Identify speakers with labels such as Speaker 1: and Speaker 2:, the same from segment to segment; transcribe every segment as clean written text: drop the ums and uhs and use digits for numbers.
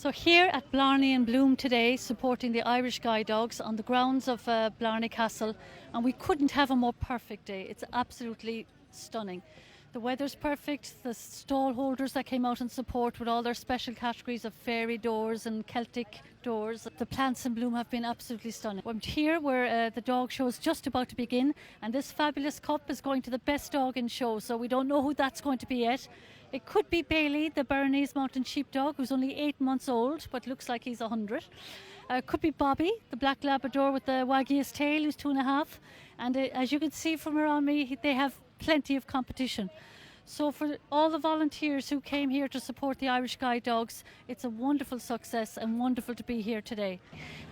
Speaker 1: So here at Blarney in Bloom today, supporting the Irish Guide Dogs on the grounds of Blarney Castle, and we couldn't have a more perfect day. It's absolutely stunning. The weather's perfect, the stall holders that came out in support with all their special categories of fairy doors and Celtic doors. The plants in bloom have been absolutely stunning. I'm here where the dog show is just about to begin, and this fabulous cup is going to the best dog in show, so we don't know who that's going to be yet. It could be Bailey, the Bernese mountain sheepdog, who's only 8 months old, but looks like he's 100. Could be Bobby, the black Labrador with the waggiest tail, who's 2.5. And as you can see from around me, they have plenty of competition. So for all the volunteers who came here to support the Irish Guide Dogs, it's a wonderful success and wonderful to be here today.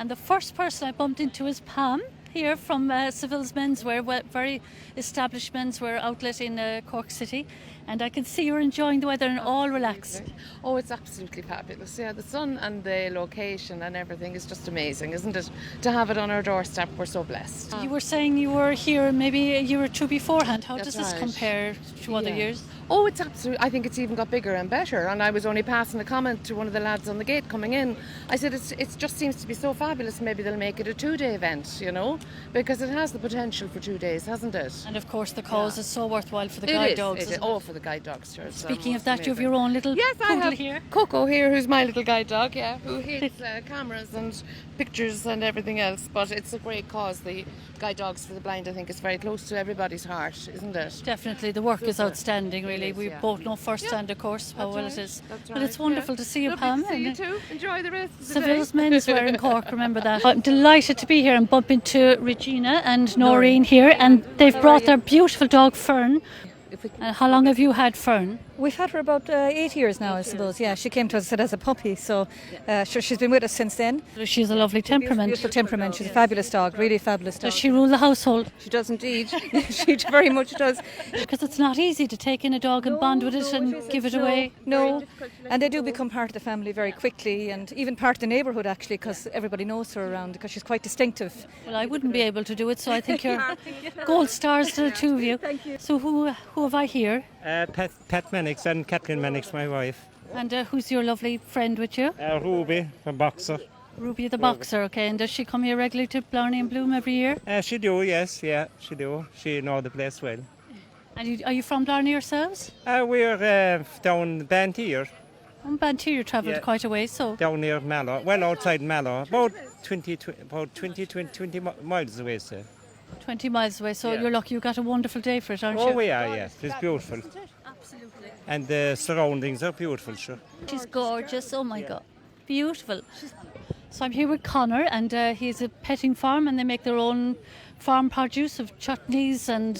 Speaker 1: And the first person I bumped into is Pam, here from Seville's Menswear, very established menswear outlet in Cork City. And I can see you're enjoying the weather and all relaxed.
Speaker 2: Oh, it's absolutely fabulous. Yeah, the sun and the location and everything is just amazing, isn't it? To have it on our doorstep, we're so blessed.
Speaker 1: You were saying you were here maybe a year or two beforehand. How
Speaker 2: That's
Speaker 1: does this
Speaker 2: right.
Speaker 1: compare to other years?
Speaker 2: Oh, it's absolutely, I think it's even got bigger and better. And I was only passing a comment to one of the lads on the gate coming in. I said, it just seems to be so fabulous. Maybe they'll make it a 2-day event, you know, because it has the potential for 2 days, hasn't it?
Speaker 1: And of course the cause is so worthwhile for the guide dogs.
Speaker 2: It is. Oh, for the guide dogs, sure.
Speaker 1: Speaking of that, you have your own little
Speaker 2: I have
Speaker 1: here.
Speaker 2: Coco here, who's my little guide dog, who hates cameras and pictures and everything else. But it's a great cause. The Guide Dogs for the Blind, I think, is very close to everybody's heart, isn't it?
Speaker 1: Definitely, the work is outstanding, really. We both know firsthand, of course, how well it is. But it's wonderful to see you, Pam.
Speaker 2: To see you too. Enjoy the rest of the
Speaker 1: Seville's
Speaker 2: day.
Speaker 1: Menswear in Cork, remember that. I'm delighted to be here and bump into Regina and Noreen here, and they've brought their beautiful dog Fern. How long have you had Fern?
Speaker 3: We've had her about 8 years now, I suppose. Yeah, she came to us as a puppy, so sure, she's been with us since then.
Speaker 1: She's a lovely temperament.
Speaker 3: Beautiful temperament. She's a fabulous dog, really fabulous dog.
Speaker 1: Does she rule the household?
Speaker 3: She does indeed. She very much does.
Speaker 1: Because it's not easy to take in a dog and bond with it and give it away.
Speaker 3: No, and they do become part of the family very quickly, and even part of the neighbourhood actually, because everybody knows her around, because she's quite distinctive.
Speaker 1: Well, I wouldn't be able to do it, so I think you're gold stars to the two of you.
Speaker 3: Thank you.
Speaker 1: So who have I here?
Speaker 4: Pat Mannix and Kathleen Mannix, my wife.
Speaker 1: And who's your lovely friend with you?
Speaker 4: Ruby, the boxer.
Speaker 1: Ruby the boxer, okay. And does she come here regularly to Blarney and Bloom every year?
Speaker 4: She do, yes, yeah, she do. She know the place well.
Speaker 1: And are you from Blarney yourselves?
Speaker 4: We're down Bantier,
Speaker 1: From Bantier, you travelled quite a way, so...
Speaker 4: down near Mallow, well outside Mallow, about 20 miles away, sir.
Speaker 1: 20 miles away, so you're lucky you got a wonderful day for it, aren't you?
Speaker 4: Oh, we are, yes, it's beautiful.
Speaker 1: Absolutely.
Speaker 4: And the surroundings are beautiful, sure.
Speaker 1: She's gorgeous, oh my God. Beautiful. So I'm here with Connor, and he's a petting farm, and they make their own farm produce of chutneys and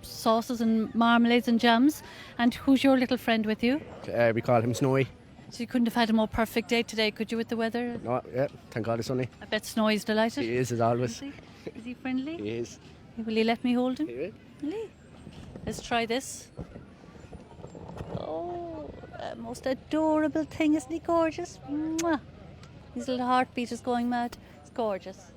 Speaker 1: sauces and marmalades and jams. And who's your little friend with you?
Speaker 5: We call him Snowy.
Speaker 1: So you couldn't have had a more perfect day today, could you, with the weather?
Speaker 5: No, yeah, thank God it's sunny.
Speaker 1: I bet Snowy's delighted.
Speaker 5: He is, as always.
Speaker 1: Is he friendly?
Speaker 5: He is.
Speaker 1: Will you let me hold him?
Speaker 5: He will.
Speaker 1: Will he? Let's try this. Oh, most adorable thing, isn't he gorgeous? Mwah. His little heartbeat is going mad. It's gorgeous.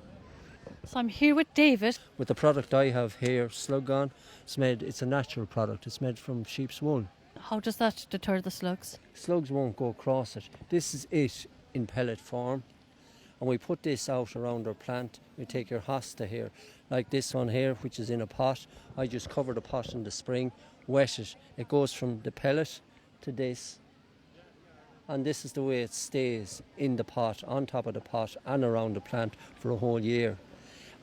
Speaker 1: So I'm here with David.
Speaker 6: With the product I have here, Slug On, it's a natural product. It's made from sheep's wool.
Speaker 1: How does that deter the slugs?
Speaker 6: Slugs won't go across it. This is it in pellet form. And we put this out around our plant. We take your hosta here, like this one here, which is in a pot. I just cover the pot in the spring, wet it. It goes from the pellet to this. And this is the way it stays in the pot, on top of the pot and around the plant for a whole year.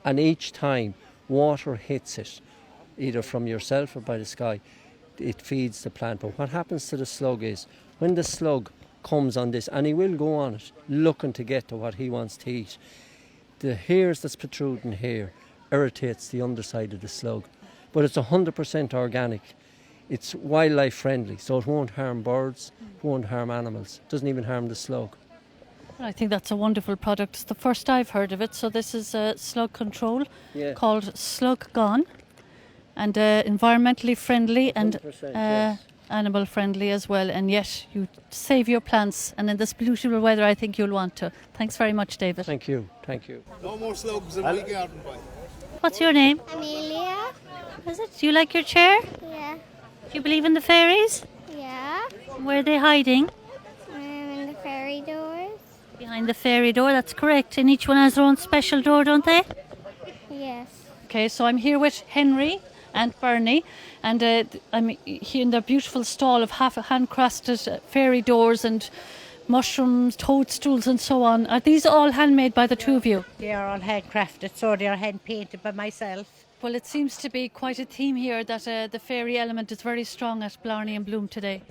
Speaker 6: And each time water hits it, either from yourself or by the sky, it feeds the plant. But what happens to the slug is, when the slug comes on this, and he will go on it, looking to get to what he wants to eat, the hairs that's protruding here irritates the underside of the slug. But it's 100% organic. It's wildlife friendly, so it won't harm birds, it won't harm animals, it doesn't even harm the slug.
Speaker 1: I think that's a wonderful product. It's the first I've heard of it. So this is slug control called Slug Gone, and environmentally friendly and animal friendly as well. And yet you save your plants, and in this beautiful weather I think you'll want to. Thanks very much, David.
Speaker 6: Thank you, thank you.
Speaker 7: No more slugs in my garden, boy.
Speaker 1: What's your name?
Speaker 8: Amelia?
Speaker 1: Is it? Do you like your chair?
Speaker 8: Yeah.
Speaker 1: Do you believe in the fairies?
Speaker 8: Yeah.
Speaker 1: Where are they hiding?
Speaker 8: In the fairy doors.
Speaker 1: Behind the fairy door, that's correct. And each one has their own special door, don't they?
Speaker 8: Yes.
Speaker 1: Okay, so I'm here with Henry and Blarney, and I'm here in their beautiful stall of handcrafted fairy doors and mushrooms, toadstools and so on. Are these all handmade by the two of you?
Speaker 9: They are all handcrafted, so they are hand painted by myself.
Speaker 1: Well, it seems to be quite a theme here that the fairy element is very strong at Blarney and Bloom today.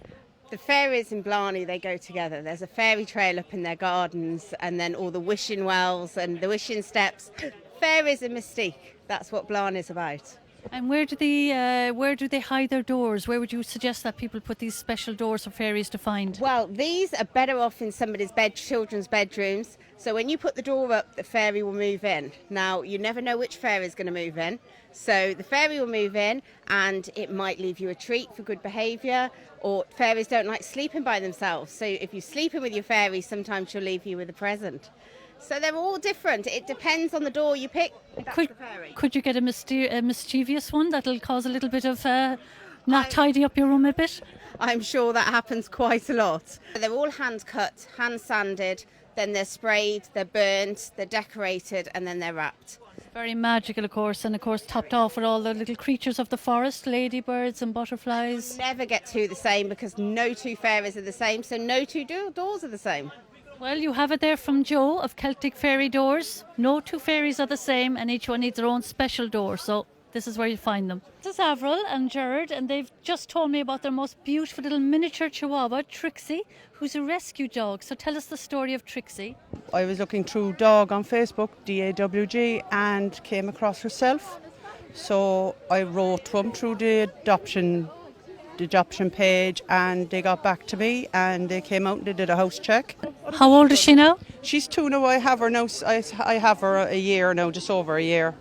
Speaker 10: The fairies in Blarney, they go together. There's a fairy trail up in their gardens, and then all the wishing wells and the wishing steps. Fairies and mystique, that's what Blarney's about.
Speaker 1: And where do they hide their doors? Where would you suggest that people put these special doors for fairies to find?
Speaker 10: Well, these are better off in somebody's children's bedrooms. So when you put the door up, the fairy will move in. Now, you never know which fairy is going to move in. So the fairy will move in, and it might leave you a treat for good behaviour, or fairies don't like sleeping by themselves. So if you're sleeping with your fairy, sometimes she'll leave you with a present. So they're all different. It depends on the door you pick. That's the fairy.
Speaker 1: Could you get a mischievous one that'll cause a little bit of not tidy up your room a bit?
Speaker 10: I'm sure that happens quite a lot. They're all hand cut, hand sanded, then they're sprayed, they're burnt, they're decorated, and then they're wrapped.
Speaker 1: Very magical, of course, and of course topped off with all the little creatures of the forest, ladybirds and butterflies.
Speaker 10: Never get two the same, because no two fairies are the same, so no two doors are the same.
Speaker 1: Well, you have it there from Joe of Celtic Fairy Doors. No two fairies are the same, and each one needs their own special door, so this is where you find them. This is Avril and Jared, and they've just told me about their most beautiful little miniature chihuahua, Trixie, who's a rescue dog. So tell us the story of Trixie.
Speaker 11: I was looking through dog on Facebook, DAWG, and came across herself. So I wrote to them through the adoption page, and they got back to me, and they came out and they did a house check.
Speaker 1: How old is she now?
Speaker 11: She's 2 now. I have her now. I have her a year now, just over a year.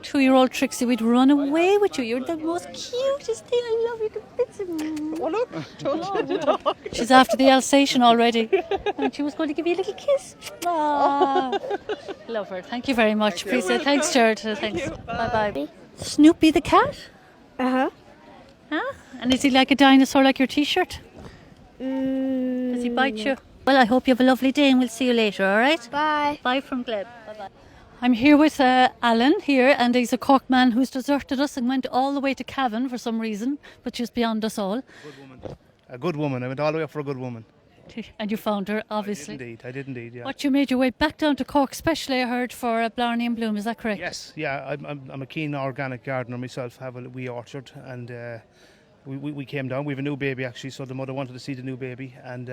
Speaker 1: 2-year-old Trixie, we'd run away with you. You're the most cutest thing. I love you.
Speaker 11: Oh look, told you the dog.
Speaker 1: She's after the Alsatian already, and she was going to give you a little kiss. Aww. Love her. Thank you very much. Appreciate it. Thanks, Jared. Thanks. Bye bye. Snoopy the cat. Huh? And is he like a dinosaur, like your T-shirt? Does he bite you? Well, I hope you have a lovely day, and we'll see you later. All right?
Speaker 8: Bye.
Speaker 1: Bye from Gleb. Bye bye. I'm here with Alan here, and he's a Cork man who's deserted us and went all the way to Cavan for some reason, but she's beyond us all.
Speaker 7: Good woman. A good woman. I went all the way up for a good woman.
Speaker 1: And you found her, obviously.
Speaker 7: I did indeed, yeah.
Speaker 1: But you made your way back down to Cork, especially I heard for Blarney and Bloom, is that correct?
Speaker 7: Yes, yeah. I'm a keen organic gardener myself, have a wee orchard, and we came down. We have a new baby actually, so the mother wanted to see the new baby, and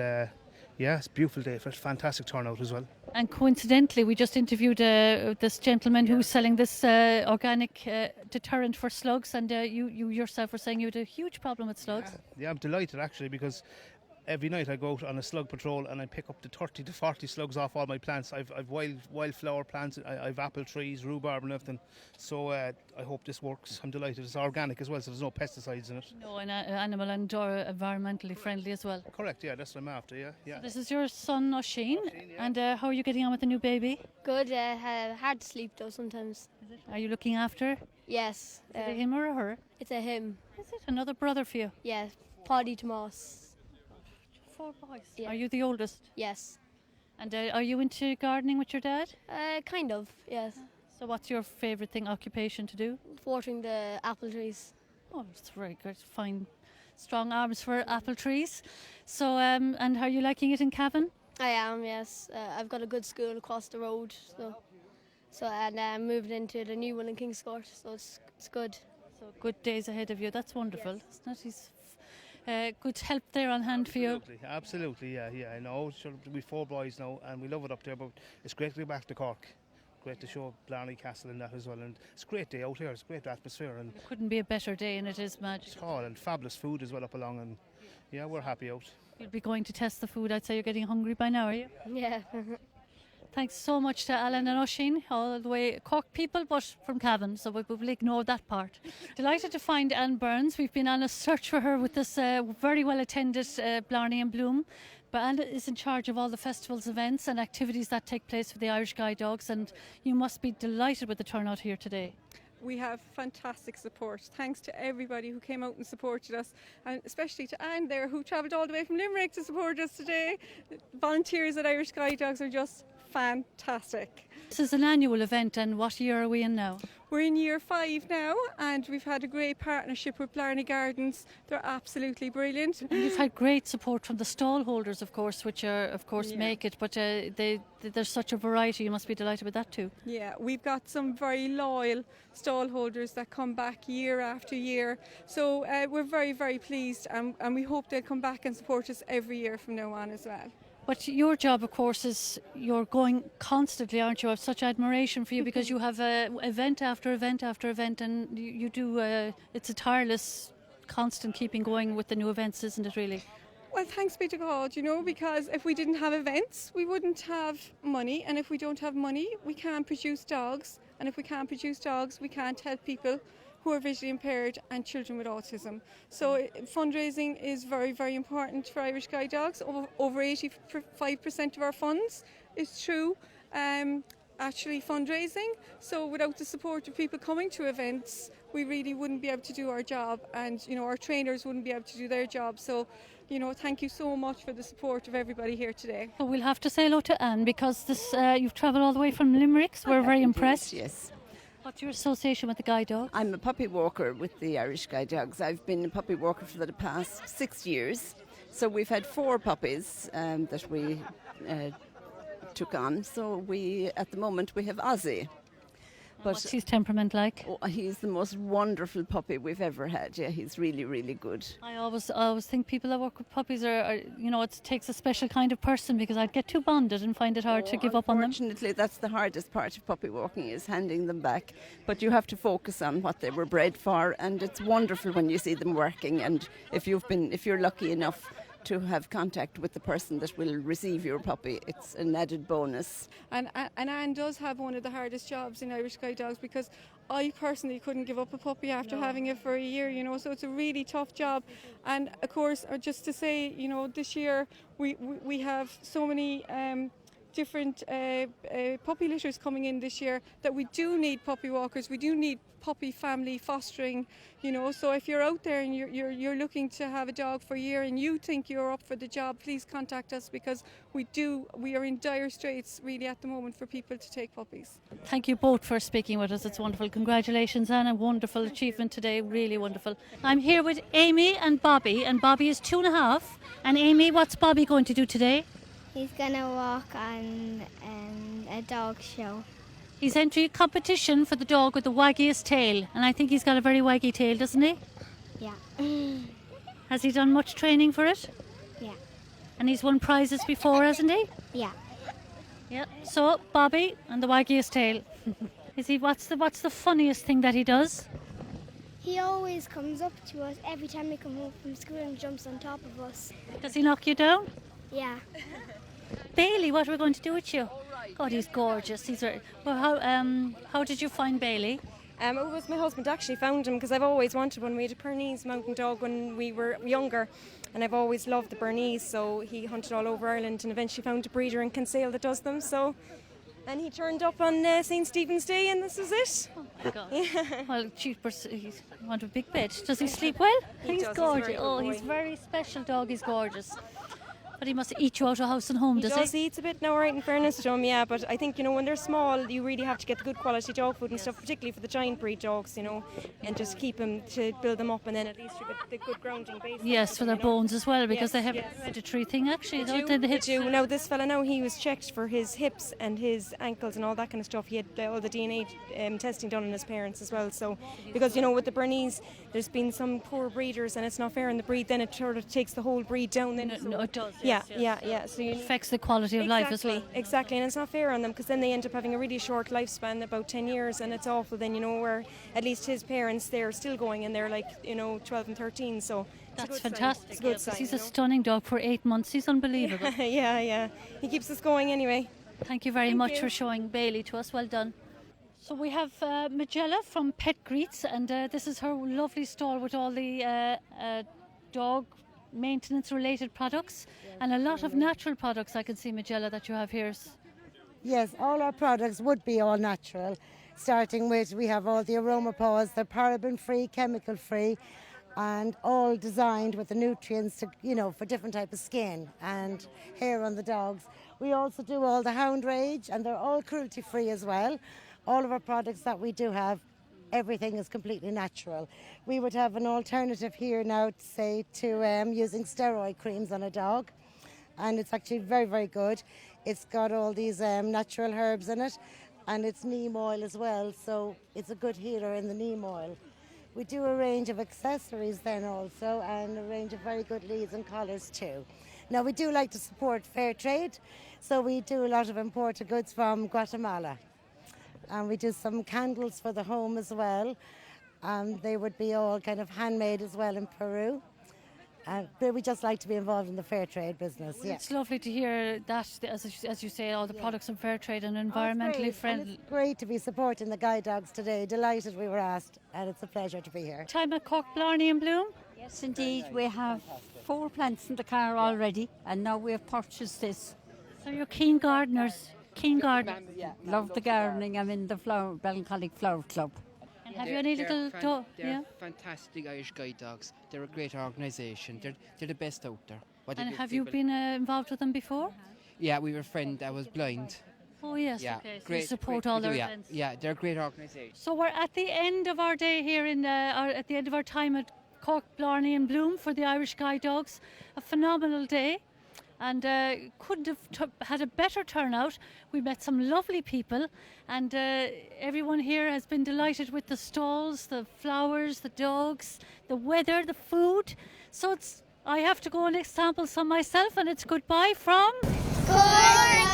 Speaker 7: yeah, it's a beautiful day. It's fantastic turnout as well.
Speaker 1: And coincidentally, we just interviewed this gentleman who's selling this organic deterrent for slugs, and you yourself were saying you had a huge problem with slugs.
Speaker 7: Yeah, I'm delighted actually, because every night I go out on a slug patrol and I pick up the 30 to 40 slugs off all my plants. I've wildflower plants, I've apple trees, rhubarb and everything. So I hope this works. I'm delighted. It's organic as well, so there's no pesticides in it.
Speaker 1: No, and animal and environmentally friendly as well.
Speaker 7: Correct, yeah, that's what I'm after, yeah.
Speaker 1: So this is your son, Oisin, yeah. And how are you getting on with the new baby?
Speaker 8: Good. Hard to sleep though sometimes.
Speaker 1: Are you looking after?
Speaker 8: Yes.
Speaker 1: Is it a him or a her?
Speaker 8: It's a him.
Speaker 1: Is it another brother for you?
Speaker 8: Yeah. Paddy Tomas.
Speaker 1: 4 boys.
Speaker 8: Yeah.
Speaker 1: Are you the oldest?
Speaker 8: Yes.
Speaker 1: And are you into gardening with your dad?
Speaker 8: Kind of. Yes.
Speaker 1: So what's your favourite occupation to do?
Speaker 8: Watering the apple trees.
Speaker 1: Oh, it's very good. Fine, strong arms for apple trees. So, and are you liking it in Cavan?
Speaker 8: I am. Yes. I've got a good school across the road. So and I'm moving into the new one in Kingscourt. So it's good.
Speaker 1: So good days ahead of you. That's wonderful. Yes. Isn't it? He's good help there on hand for you.
Speaker 7: Absolutely, yeah. I know. We've 4 boys now, and we love it up there. But it's great to be back to Cork. Great to show Blarney Castle and that as well, and it's a great day out here. It's a great atmosphere, and
Speaker 1: it couldn't be a better day, and it is magic.
Speaker 7: And fabulous food as well up along, and yeah, we're happy out.
Speaker 1: You'll be going to test the food. I'd say you're getting hungry by now, are you?
Speaker 8: Yeah.
Speaker 1: Thanks so much to Alan and Oisin, all the way Cork people, but from Cavan, so we will ignore that part. Delighted to find Anne Burns. We've been on a search for her with this very well attended Blarney and Bloom. But Anne is in charge of all the festival's events and activities that take place for the Irish Guide Dogs, and you must be delighted with the turnout here today.
Speaker 12: We have fantastic support. Thanks to everybody who came out and supported us, and especially to Anne there, who travelled all the way from Limerick to support us today. Volunteers at Irish Guide Dogs are just fantastic.
Speaker 1: This is an annual event, and what year are we in now?
Speaker 12: We're in year 5 now, and we've had a great partnership with Blarney Gardens. They're absolutely brilliant.
Speaker 1: And you've had great support from the stall holders, of course, which are, of course, make it, but there's such a variety. You must be delighted with that too.
Speaker 12: Yeah, we've got some very loyal stall holders that come back year after year. So we're very, very pleased, and we hope they'll come back and support us every year from now on as well.
Speaker 1: But your job, of course, is you're going constantly, aren't you? I have such admiration for you because you have event after event after event, and you do. It's a tireless, constant keeping going with the new events, isn't it? Really.
Speaker 12: Well, thanks be to God, because if we didn't have events, we wouldn't have money, and if we don't have money, we can't produce dogs, and if we can't produce dogs, we can't help people who are visually impaired and children with autism. So fundraising is very, very important for Irish Guide Dogs. Over 85% of our funds is through actually fundraising. So without the support of people coming to events, we really wouldn't be able to do our job, and our trainers wouldn't be able to do their job. So thank you so much for the support of everybody here today.
Speaker 1: Well, we'll have to say hello to Anne because you've travelled all the way from Limerick, so we're very impressed.
Speaker 13: Yes.
Speaker 1: What's your association with the guide dog?
Speaker 13: I'm a puppy walker with the Irish Guide Dogs. I've been a puppy walker for the past 6 years. So we've had 4 puppies that we took on. So at the moment we have Ozzy.
Speaker 1: But what's his temperament like?
Speaker 13: Oh, he's the most wonderful puppy we've ever had. Yeah, he's really, really good.
Speaker 1: I always think people that work with puppies are it takes a special kind of person, because I'd get too bonded and find it hard to give up on them.
Speaker 13: Unfortunately, that's the hardest part of puppy walking, is handing them back. But you have to focus on what they were bred for, and it's wonderful when you see them working. And if you're lucky enough to have contact with the person that will receive your puppy, it's an added bonus.
Speaker 12: And Anne does have one of the hardest jobs in Irish Guide Dogs, because I personally couldn't give up a puppy after having it for a year, so it's a really tough job. And of course, just to say, this year we have so many different puppy litters coming in this year that we do need puppy walkers, we do need puppy family fostering, so if you're out there and you're looking to have a dog for a year and you think you're up for the job, please contact us, because we are in dire straits really at the moment for people to take puppies.
Speaker 1: Thank you both for speaking with us. It's wonderful. Congratulations, Anne, a wonderful achievement today, really wonderful. I'm here with Amy and Bobby is 2.5. And Amy, what's Bobby going to do today?
Speaker 14: He's going to walk on a dog show.
Speaker 1: He's entering a competition for the dog with the waggiest tail, and I think he's got a very waggy tail, doesn't he?
Speaker 14: Yeah.
Speaker 1: Has he done much training for it?
Speaker 14: Yeah.
Speaker 1: And he's won prizes before, hasn't he?
Speaker 14: Yeah.
Speaker 1: Yeah. So, Bobby and the waggiest tail. What's the funniest thing that he does?
Speaker 14: He always comes up to us every time we come home from school and jumps on top of us.
Speaker 1: Does he knock you down?
Speaker 14: Yeah.
Speaker 1: Bailey, what are we going to do with you? God, he's gorgeous. How did you find Bailey?
Speaker 15: It was my husband actually found him, because I've always wanted one. We had a Bernese mountain dog when we were younger, and I've always loved the Bernese, so he hunted all over Ireland and eventually found a breeder in Kinsale that does them. And he turned up on St. Stephen's Day, and this is it.
Speaker 1: Oh my God. Yeah. Well, he's want a big bed. Does he sleep well? He's gorgeous. He's very special dog. He's gorgeous. But he must eat you out of house and home, does he?
Speaker 15: He eats a bit now, right, in fairness to him, yeah. But I think, when they're small, you really have to get the good quality dog food and stuff, particularly for the giant breed dogs, and just keep them to build them up, and then at least you get the good grounding base.
Speaker 1: Yes, for their bones as well, because they have a hereditary thing, actually. The hips.
Speaker 15: Now, this fella he was checked for his hips and his ankles and all that kind of stuff. He had all the DNA testing done on his parents as well. So, because, with the Bernese, there's been some poor breeders, and it's not fair in the breed, then it sort of takes the whole breed down.
Speaker 1: No, it does.
Speaker 15: Yeah.
Speaker 1: So it affects the quality of life as well.
Speaker 15: Exactly, and it's not fair on them, because then they end up having a really short lifespan, about 10 years, and it's awful then, where at least his parents, they're still going, and they're 12 and 13, so
Speaker 1: that's fantastic.
Speaker 15: It's a good sign,
Speaker 1: he's a stunning dog for 8 months. He's unbelievable.
Speaker 15: Yeah. He keeps us going anyway.
Speaker 1: Thank you very much for showing Bailey to us. Well done. So we have Magella from Pet Greets, and this is her lovely stall with all the dog maintenance related products and a lot of natural products. I can see, Magella, that you have here.
Speaker 16: Yes, all our products would be all natural. starting with we have all the aroma paws, they're paraben-free, chemical-free, and all designed with the nutrients to, for different type of skin and hair on the dogs. We also do all the hound range, and they're all cruelty-free as well. All of our products that we do have, everything is completely natural. We would have an alternative here now, to using steroid creams on a dog, and it's actually very, very good. It's got all these natural herbs in it, and it's neem oil as well, so it's a good healer in the neem oil. We do a range of accessories then also, and a range of very good leads and collars too. Now we do like to support fair trade, so we do a lot of imported goods from Guatemala. And we do some candles for the home as well. They would be all kind of handmade as well in Peru. But we just like to be involved in the fair trade business.
Speaker 1: Well, it's lovely to hear that, as you say, all the products are fair trade and environmentally friendly.
Speaker 16: It's great to be supporting the guide dogs today. Delighted we were asked, and it's a pleasure to be here.
Speaker 1: Time at Cork, Blarney and Bloom?
Speaker 17: Yes, indeed. We have 4 plants in the car already, and now we have purchased this.
Speaker 1: So you're keen gardeners? Keen gardeners?
Speaker 17: Love the gardening. I'm in the Melancholic Flower Club.
Speaker 1: And have you any little dog?
Speaker 18: They're fantastic Irish guide dogs. They're a great organisation. They're the best out there.
Speaker 1: And have you been involved with them before?
Speaker 18: Yeah, we have a friend that was blind.
Speaker 1: Oh yes,
Speaker 18: yeah,
Speaker 1: okay. So
Speaker 18: great,
Speaker 1: you support all their
Speaker 18: yeah,
Speaker 1: events.
Speaker 18: Yeah, they're a great organisation.
Speaker 1: So we're at the end of our day here at the end of our time at Cork, Blarney and Bloom for the Irish Guide Dogs. A phenomenal day, and couldn't have had a better turnout. We met some lovely people, and everyone here has been delighted with the stalls, the flowers, the dogs, the weather, the food. So I have to go and sample some myself, and it's goodbye from
Speaker 14: Cork!